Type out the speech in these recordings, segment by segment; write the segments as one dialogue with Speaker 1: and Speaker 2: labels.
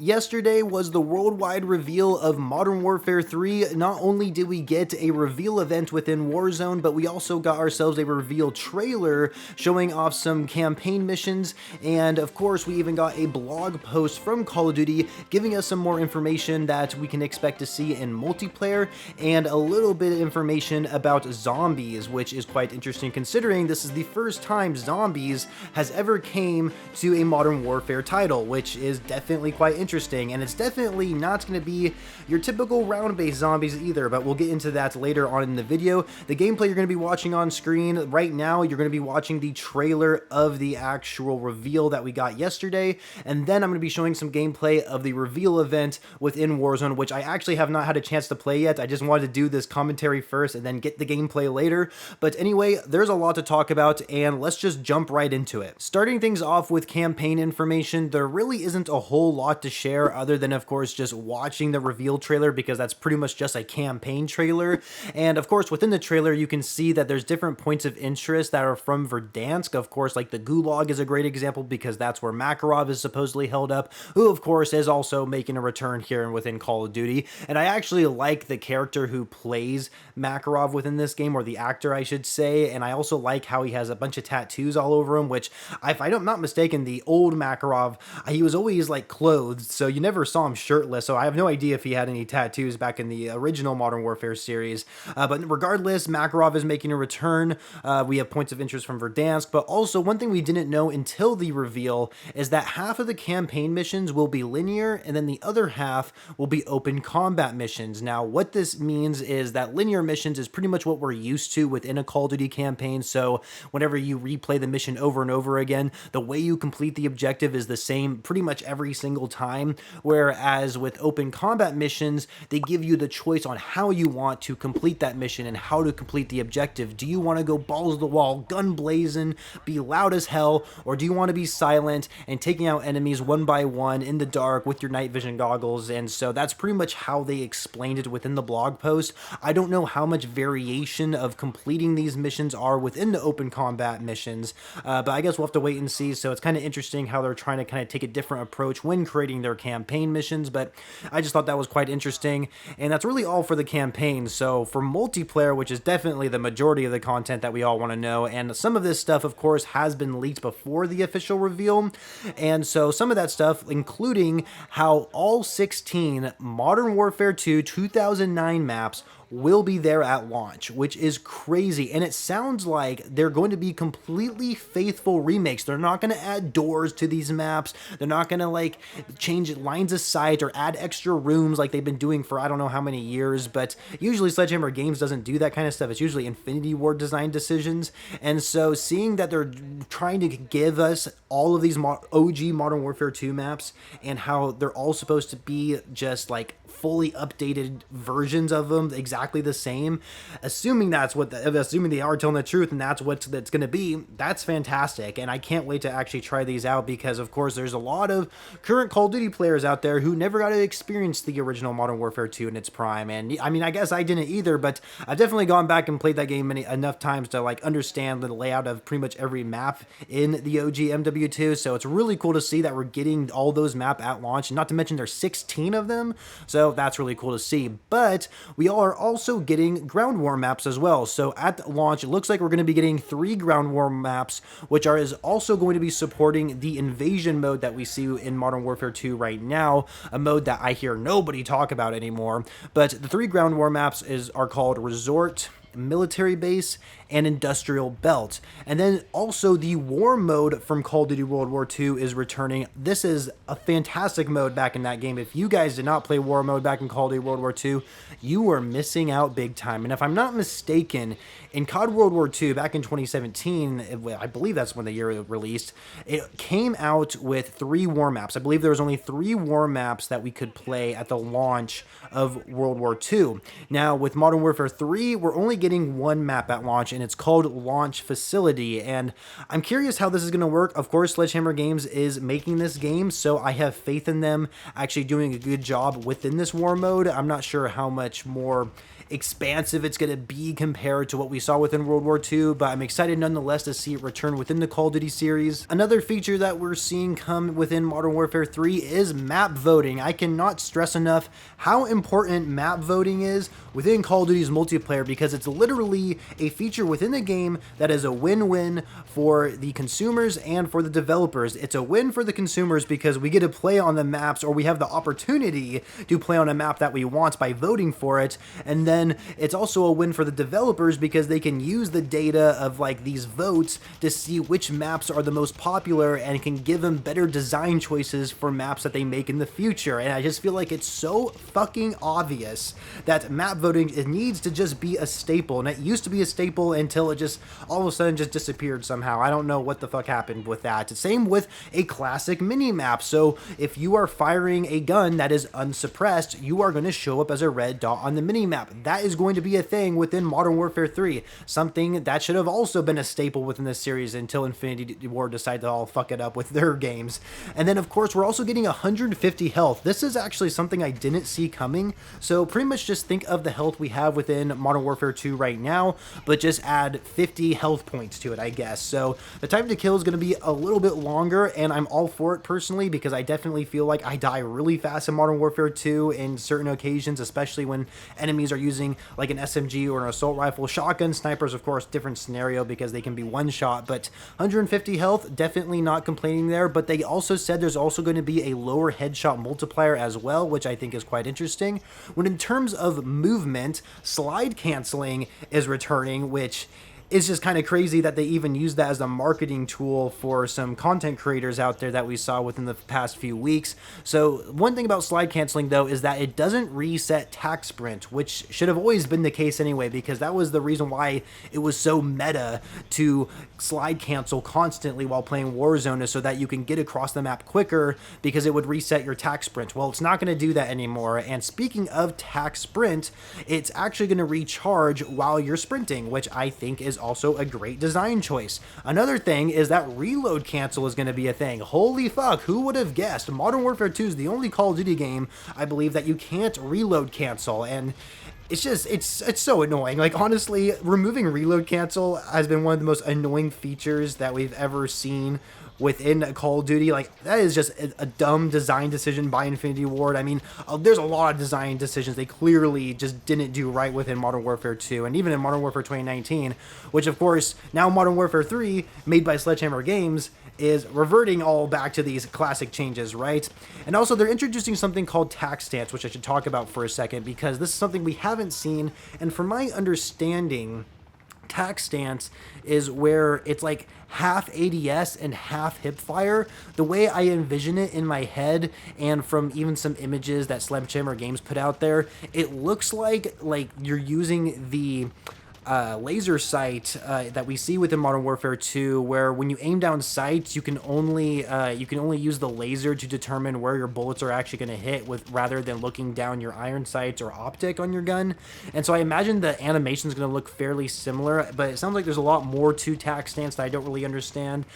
Speaker 1: Yesterday was the worldwide reveal of Modern Warfare 3. Not only did we get a reveal event within Warzone, but we also got ourselves a reveal trailer showing off some campaign missions, and of course we even got a blog post from Call of Duty giving us some more information that we can expect to see in multiplayer, and a little bit of information about zombies, which is quite interesting considering this is the first time zombies has ever came to a Modern Warfare title, which is definitely quite interesting, and it's definitely not going to be your typical round-based zombies either, but we'll get into that later on in the video. The gameplay you're going to be watching on screen right now, you're going to be watching the trailer of the actual reveal that we got yesterday, and then I'm going to be showing some gameplay of the reveal event within Warzone, which I actually have not had a chance to play yet. I just wanted to do this commentary first and then get the gameplay later, but anyway, there's a lot to talk about, and let's just jump right into it. Starting things off with campaign information, there really isn't a whole lot to share other than, of course, just watching the reveal trailer, because that's pretty much just a campaign trailer. And of course, within the trailer, you can see that there's different points of interest that are from Verdansk. Of course, like the Gulag is a great example because that's where Makarov is supposedly held up, who of course is also making a return here within Call of Duty. And I actually like the character who plays Makarov within this game, or the actor I should say, and I also like how he has a bunch of tattoos all over him, which if I'm not mistaken, the old Makarov, he was always like clothed, so you never saw him shirtless, so I have no idea if he had any tattoos back in the original Modern Warfare series. But regardless, Makarov is making a return. We have points of interest from Verdansk, but also one thing we didn't know until the reveal is that half of the campaign missions will be linear, and then the other half will be open combat missions. Now, what this means is that linear missions is pretty much what we're used to within a Call of Duty campaign, so whenever you replay the mission over and over again, the way you complete the objective is the same pretty much every single time, whereas with open combat missions, they give you the choice on how you want to complete that mission and how to complete the objective. Do you want to go balls to the wall, gun blazing, be loud as hell, or do you want to be silent and taking out enemies one by one in the dark with your night vision goggles? And so that's pretty much how they explained it within the blog post. I don't know how much variation of completing these missions are within the open combat missions, but I guess we'll have to wait and see. So it's kind of interesting how they're trying to kind of take a different approach when creating their campaign missions, but I just thought that was quite interesting, and that's really all for the campaign. So for multiplayer, which is definitely the majority of the content that we all want to know, and some of this stuff of course has been leaked before the official reveal, and so some of that stuff including how all 16 Modern Warfare 2 2009 maps will be there at launch, which is crazy. And it sounds like they're going to be completely faithful remakes. They're not going to add doors to these maps. They're not going to like change lines of sight or add extra rooms like they've been doing for I don't know how many years, but usually Sledgehammer Games doesn't do that kind of stuff. It's usually Infinity Ward design decisions. And so seeing that they're trying to give us all of these OG Modern Warfare 2 maps and how they're all supposed to be just like fully updated versions of them, exactly the same, assuming assuming they are telling the truth and that's what that's going to be, that's fantastic. And I can't wait to actually try these out, because of course there's a lot of current Call of Duty players out there who never got to experience the original Modern Warfare 2 in its prime. And I mean, I guess I didn't either, but I've definitely gone back and played that game enough times to like understand the layout of pretty much every map in the OG MW2. So it's really cool to see that we're getting all those maps at launch, not to mention there's 16 of them. So that's really cool to see. But we are also getting ground war maps as well. So at launch, it looks like we're going to be getting 3 ground war maps, which is also going to be supporting the invasion mode that we see in Modern Warfare 2 right now, a mode that I hear nobody talk about anymore. But the 3 ground war maps are called Resort, Military Base, and Industrial Belt. And then also the War mode from Call of Duty World War II is returning. This is a fantastic mode back in that game. If you guys did not play War mode back in Call of Duty World War II, you were missing out big time. And if I'm not mistaken, in COD World War II back in 2017, I believe that's when the year it released, it came out with 3 war maps. I believe there was only 3 war maps that we could play at the launch of World War II. Now with Modern Warfare 3, we're only getting 1 map at launch, and it's called Launch Facility, and I'm curious how this is going to work. Of course, Sledgehammer Games is making this game, so I have faith in them actually doing a good job within this war mode. I'm not sure how much more expansive it's going to be compared to what we saw within World War II, but I'm excited nonetheless to see it return within the Call of Duty series. Another feature that we're seeing come within Modern Warfare 3 is map voting. I cannot stress enough how important map voting is within Call of Duty's multiplayer, because it's literally a feature within the game that is a win-win for the consumers and for the developers. It's a win for the consumers because we get to play on the maps, or we have the opportunity to play on a map that we want by voting for it, and then it's also a win for the developers because they can use the data of like these votes to see which maps are the most popular and can give them better design choices for maps that they make in the future. And I just feel like it's so fucking obvious that map voting, it needs to just be a staple, and it used to be a staple until it just all of a sudden just disappeared somehow. I don't know what the fuck happened with that. Same with a classic mini map. So if you are firing a gun that is unsuppressed, you are going to show up as a red dot on the mini map. That is going to be a thing within Modern Warfare 3, something that should have also been a staple within this series until Infinity Ward decided to all fuck it up with their games. And then of course we're also getting 150 health. This is actually something I didn't see coming. So pretty much just think of the health we have within Modern Warfare 2 right now, but just add 50 health points to it, I guess. So the time to kill is going to be a little bit longer, and I'm all for it personally because I definitely feel like I die really fast in Modern Warfare 2 in certain occasions, especially when enemies are using like an SMG or an assault rifle. Shotgun, snipers, of course, different scenario because they can be one shot, but 150 health, definitely not complaining there. But they also said there's also going to be a lower headshot multiplier as well, which I think is quite interesting. When in terms of movement, slide canceling is returning, which it's just kind of crazy that they even use that as a marketing tool for some content creators out there that we saw within the past few weeks. So one thing about slide canceling though is that it doesn't reset tac sprint, which should have always been the case anyway, because that was the reason why it was so meta to slide cancel constantly while playing Warzone, is so that you can get across the map quicker because it would reset your tac sprint. Well, it's not going to do that anymore. And speaking of tac sprint, it's actually going to recharge while you're sprinting, which I think is also a great design choice. Another thing is that reload cancel is going to be a thing. Holy fuck, who would have guessed? Modern Warfare 2 is the only Call of Duty game, I believe, that you can't reload cancel, and it's just, it's so annoying. Like, honestly, removing reload cancel has been one of the most annoying features that we've ever seen within Call of Duty. Like, that is just a dumb design decision by Infinity Ward. I mean, there's a lot of design decisions they clearly just didn't do right within Modern Warfare 2, and even in Modern Warfare 2019, which of course, now Modern Warfare 3, made by Sledgehammer Games, is reverting all back to these classic changes, right? And also, they're introducing something called tac stance, which I should talk about for a second, because this is something we haven't seen, and from my understanding, tac stance is where it's like half ADS and half hipfire. The way I envision it in my head, and from even some images that Sledgehammer Games put out there, it looks like you're using the laser sight that we see within Modern Warfare 2, where when you aim down sights, you can only use the laser to determine where your bullets are actually going to hit, rather than looking down your iron sights or optic on your gun. And so I imagine the animation is going to look fairly similar, but it sounds like there's a lot more to tac stance that I don't really understand.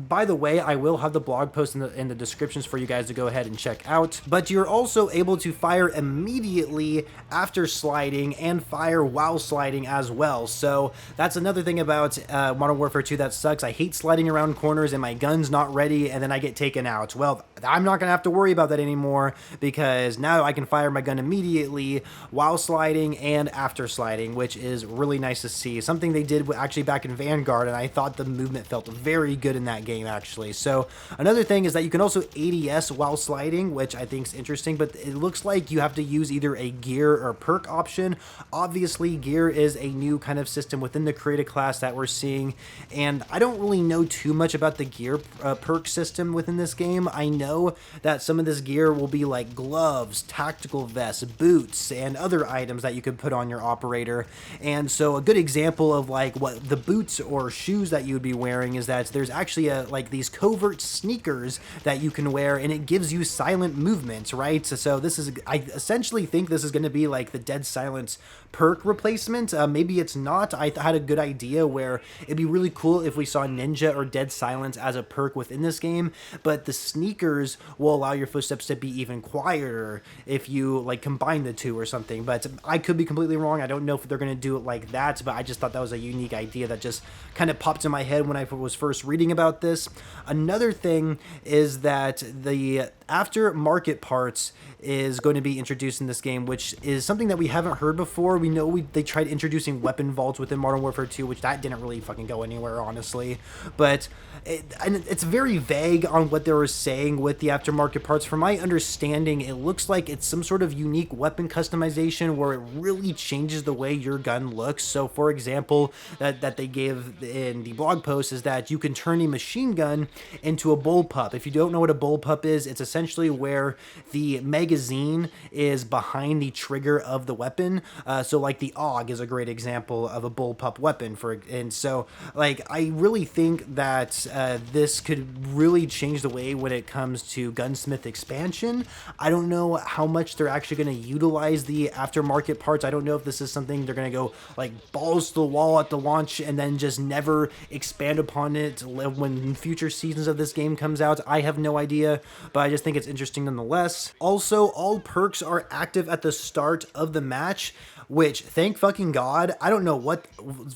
Speaker 1: By the way, I will have the blog post in the descriptions for you guys to go ahead and check out. But you're also able to fire immediately after sliding and fire while sliding as well. So that's another thing about Modern Warfare 2 that sucks. I hate sliding around corners and my gun's not ready and then I get taken out. Well, I'm not going to have to worry about that anymore, because now I can fire my gun immediately while sliding and after sliding, which is really nice to see. Something they did actually back in Vanguard, and I thought the movement felt very good in that game, actually. So another thing is that you can also ADS while sliding, which I think is interesting, but it looks like you have to use either a gear or perk option. Obviously, gear is a new kind of system within the creative class that we're seeing, and I don't really know too much about the gear perk system within this game. I know that some of this gear will be like gloves, tactical vests, boots, and other items that you could put on your operator. And so a good example of like what the boots or shoes that you would be wearing is that there's actually like these covert sneakers that you can wear, and it gives you silent movements, right? So this is, I essentially think this is going to be like the Dead Silence perk replacement. Maybe it's not. I had a good idea where it'd be really cool if we saw Ninja or Dead Silence as a perk within this game, but the sneakers ears will allow your footsteps to be even quieter if you like combine the two or something. But I could be completely wrong. I don't know if they're going to do it like that, but I just thought that was a unique idea that just kind of popped in my head when I was first reading about this. Another thing is that the aftermarket parts is going to be introduced in this game, which is something that we haven't heard before. We know they tried introducing weapon vaults within Modern Warfare 2, which that didn't really fucking go anywhere, honestly. But it's very vague on what they were saying with the aftermarket parts. From my understanding, it looks like it's some sort of unique weapon customization where it really changes the way your gun looks. So, for example, that they gave in the blog post is that you can turn a machine gun into a bullpup. If you don't know what a bullpup is, it's essentially where the magazine is behind the trigger of the weapon. So like the AUG is a great example of a bullpup weapon. And so like I really think that this could really change the way when it comes to Gunsmith expansion. I don't know how much they're actually going to utilize the aftermarket parts. I don't know if this is something they're going to go like balls to the wall at the launch and then just never expand upon it when future seasons of this game comes out. I have no idea, but I just think it's interesting nonetheless. Also, all perks are active at the start of the match, which, thank fucking God, I don't know what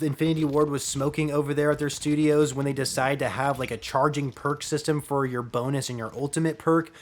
Speaker 1: Infinity Ward was smoking over there at their studios when they decided to have like a charging perk system for your bonus and your ultimate perk.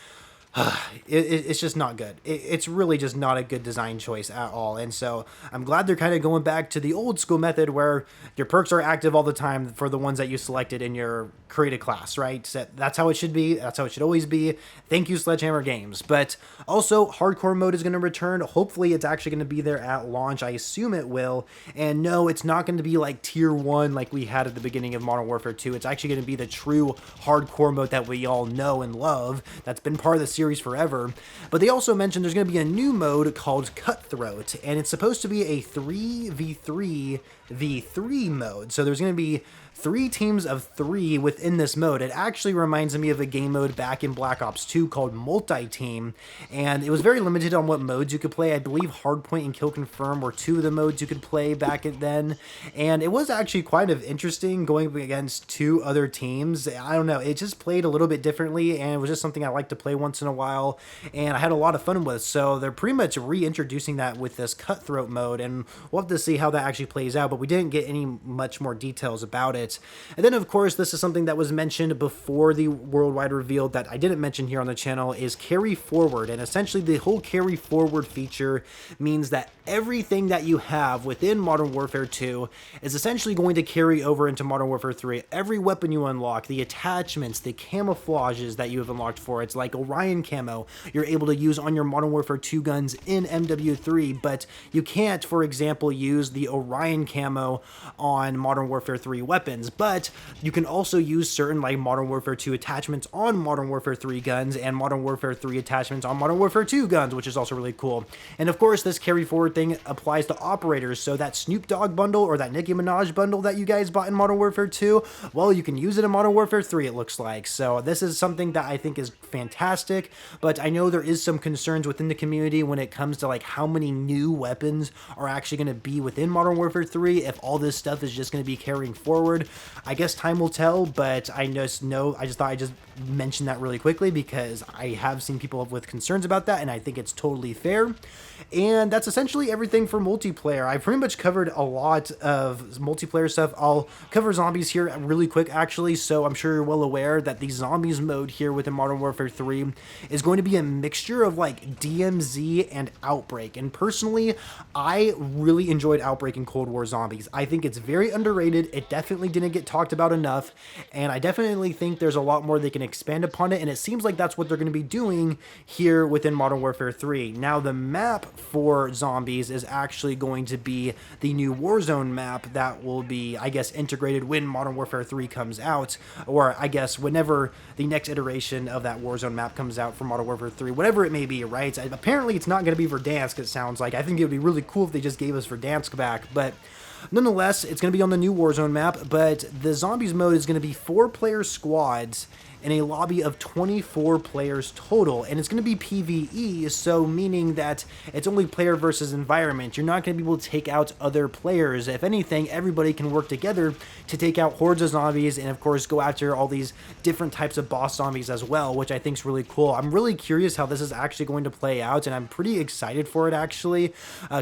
Speaker 1: It's just not good. It's really just not a good design choice at all. And so I'm glad they're kind of going back to the old school method where your perks are active all the time for the ones that you selected in your created class, right? So that's how it should be. That's how it should always be. Thank you, Sledgehammer Games. But also, hardcore mode is going to return. Hopefully, it's actually going to be there at launch. I assume it will. And no, it's not going to be like tier 1 like we had at the beginning of Modern Warfare 2. It's actually going to be the true hardcore mode that we all know and love. That's been part of the series forever. But they also mentioned there's going to be a new mode called Cutthroat, and it's supposed to be a 3v3v3 mode. So there's going to be 3 teams of 3 within this mode. It actually reminds me of a game mode back in Black Ops 2 called Multi-Team, and it was very limited on what modes you could play. I believe Hardpoint and Kill Confirm were 2 of the modes you could play back then, and it was actually quite of interesting going against 2 other teams. I don't know, it just played a little bit differently, and it was just something I like to play once in a while, and I had a lot of fun with. So they're pretty much reintroducing that with this Cutthroat mode, and we'll have to see how that actually plays out, but we didn't get any much more details about it. And then, of course, this is something that was mentioned before the worldwide reveal that I didn't mention here on the channel, is carry forward. And essentially, the whole carry forward feature means that everything that you have within Modern Warfare 2 is essentially going to carry over into Modern Warfare 3. Every weapon you unlock, the attachments, the camouflages that you have unlocked for it's like Orion camo you're able to use on your Modern Warfare 2 guns in MW3, but you can't, for example, use the Orion camo on Modern Warfare 3 weapons. But you can also use certain like Modern Warfare 2 attachments on Modern Warfare 3 guns and Modern Warfare 3 attachments on Modern Warfare 2 guns, which is also really cool. And of course, this carry forward thing applies to operators, so that Snoop Dogg bundle or that Nicki Minaj bundle that you guys bought in Modern Warfare 2, well, you can use it in Modern Warfare 3, it looks like. So this is something that I think is fantastic, but I know there is some concerns within the community when it comes to like how many new weapons are actually going to be within Modern Warfare 3 if all this stuff is just going to be carrying forward. I guess time will tell, but I just thought I'd just mention that really quickly because I have seen people with concerns about that, and I think it's totally fair. And that's essentially everything for multiplayer. I pretty much covered a lot of multiplayer stuff. I'll cover zombies here really quick, actually. So I'm sure you're well aware that the zombies mode here within Modern Warfare 3 is going to be a mixture of like DMZ and Outbreak. And personally, I really enjoyed Outbreak and Cold War Zombies. I think it's very underrated. It definitely didn't get talked about enough, and I definitely think there's a lot more they can expand upon it, and it seems like that's what they're going to be doing here within Modern Warfare 3. Now, the map for zombies is actually going to be the new Warzone map that will be, I guess, integrated when Modern Warfare 3 comes out, or I guess whenever the next iteration of that Warzone map comes out for Modern Warfare 3, whatever it may be, right? Apparently, it's not going to be Verdansk, it sounds like. I think it would be really cool if they just gave us Verdansk back, but nonetheless, it's going to be on the new Warzone map, but the Zombies mode is going to be 4-player squads, in a lobby of 24 players total, and it's going to be PvE, so meaning that it's only player versus environment. You're not going to be able to take out other players. If anything, everybody can work together to take out hordes of zombies and of course go after all these different types of boss zombies as well, which I think is really cool. I'm really curious how this is actually going to play out, and I'm pretty excited for it actually,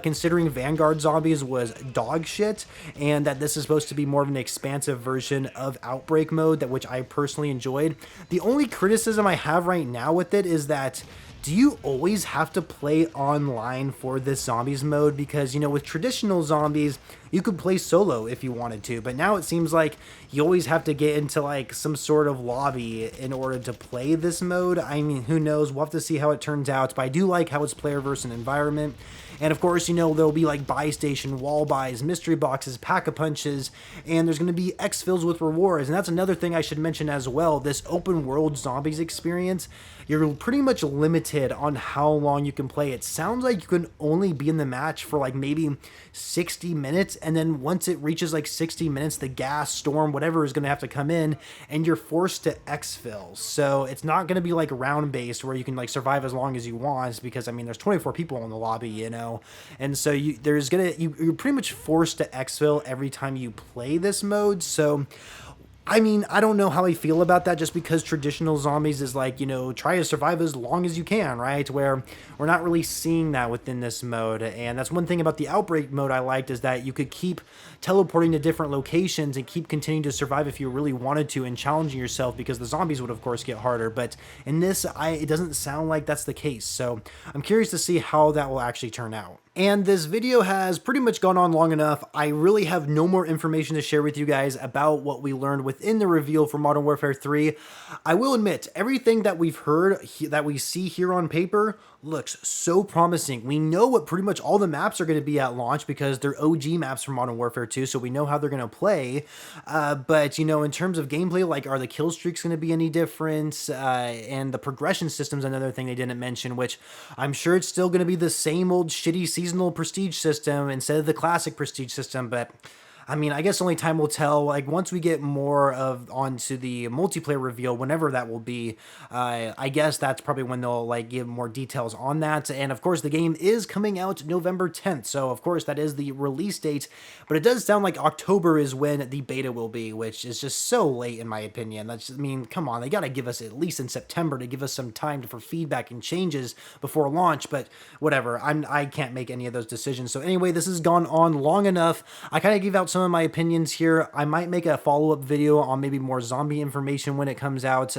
Speaker 1: considering Vanguard zombies was dog shit, and that this is supposed to be more of an expansive version of Outbreak mode, that which I personally enjoyed. The only criticism I have right now with it is that, do you always have to play online for this zombies mode? Because, you know, with traditional zombies, you could play solo if you wanted to, but now it seems like you always have to get into like some sort of lobby in order to play this mode. I mean, who knows? We'll have to see how it turns out, but I do like how it's player versus environment. And of course, you know, there'll be like buy station, wall buys, mystery boxes, pack-a-punches, and there's going to be exfils with rewards. And that's another thing I should mention as well. This open world zombies experience, you're pretty much limited on how long you can play. It sounds like you can only be in the match for like maybe 60 minutes, and then once it reaches like 60 minutes, the gas, storm, whatever is going to have to come in, and you're forced to exfil. So it's not going to be like round based where you can like survive as long as you want, because I mean there's 24 people in the lobby, you know. And so you're pretty much forced to exfil every time you play this mode. So I mean, I don't know how I feel about that, just because traditional zombies is like, you know, try to survive as long as you can, right? Where we're not really seeing that within this mode. And that's one thing about the Outbreak mode I liked, is that you could keep teleporting to different locations and keep continuing to survive if you really wanted to, and challenging yourself, because the zombies would of course get harder. But in this, it doesn't sound like that's the case. So I'm curious to see how that will actually turn out. And this video has pretty much gone on long enough. I really have no more information to share with you guys about what we learned within the reveal for Modern Warfare 3. I will admit, everything that we've heard, that we see here on paper, looks so promising. We know what pretty much all the maps are going to be at launch, because they're OG maps from Modern Warfare 2, so we know how they're going to play. But, you know, in terms of gameplay, like, are the kill streaks going to be any different? And the progression system's another thing they didn't mention, which I'm sure it's still going to be the same old shitty seasonal prestige system instead of the classic prestige system. But I mean, I guess only time will tell. Like, once we get more of onto the multiplayer reveal, whenever that will be, I guess that's probably when they'll like give more details on that. And of course, the game is coming out November 10th, so of course that is the release date. But it does sound like October is when the beta will be, which is just so late in my opinion. That's, I mean, come on, they gotta give us at least in September to give us some time for feedback and changes before launch. But whatever, I can't make any of those decisions. So anyway, this has gone on long enough. I kind of gave out some of my opinions here. I might make a follow-up video on maybe more zombie information when it comes out.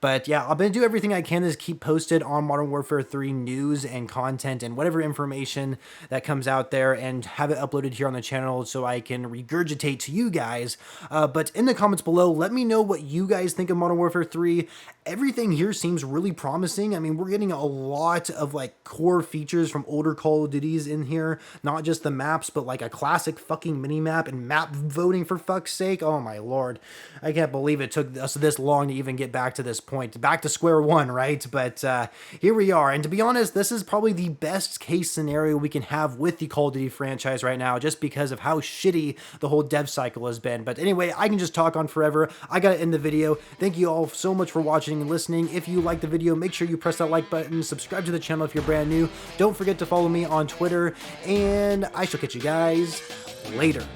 Speaker 1: But yeah, I'm going to do everything I can to keep posted on Modern Warfare 3 news and content and whatever information that comes out there, and have it uploaded here on the channel so I can regurgitate to you guys. But in the comments below, let me know what you guys think of Modern Warfare 3. Everything here seems really promising. I mean, we're getting a lot of like core features from older Call of Duties in here, not just the maps, but like a classic fucking mini map and map voting, for fuck's sake. Oh my lord, I can't believe it took us this long to even get back to this point, back to square one, right? But here we are, and to be honest, this is probably the best case scenario we can have with the Call of Duty franchise right now, just because of how shitty the whole dev cycle has been. But anyway, I can just talk on forever. I gotta end the video. Thank you all so much for watching and listening. If you like the video, make sure you press that like button, subscribe to the channel if you're brand new, don't forget to follow me on Twitter, and I shall catch you guys later.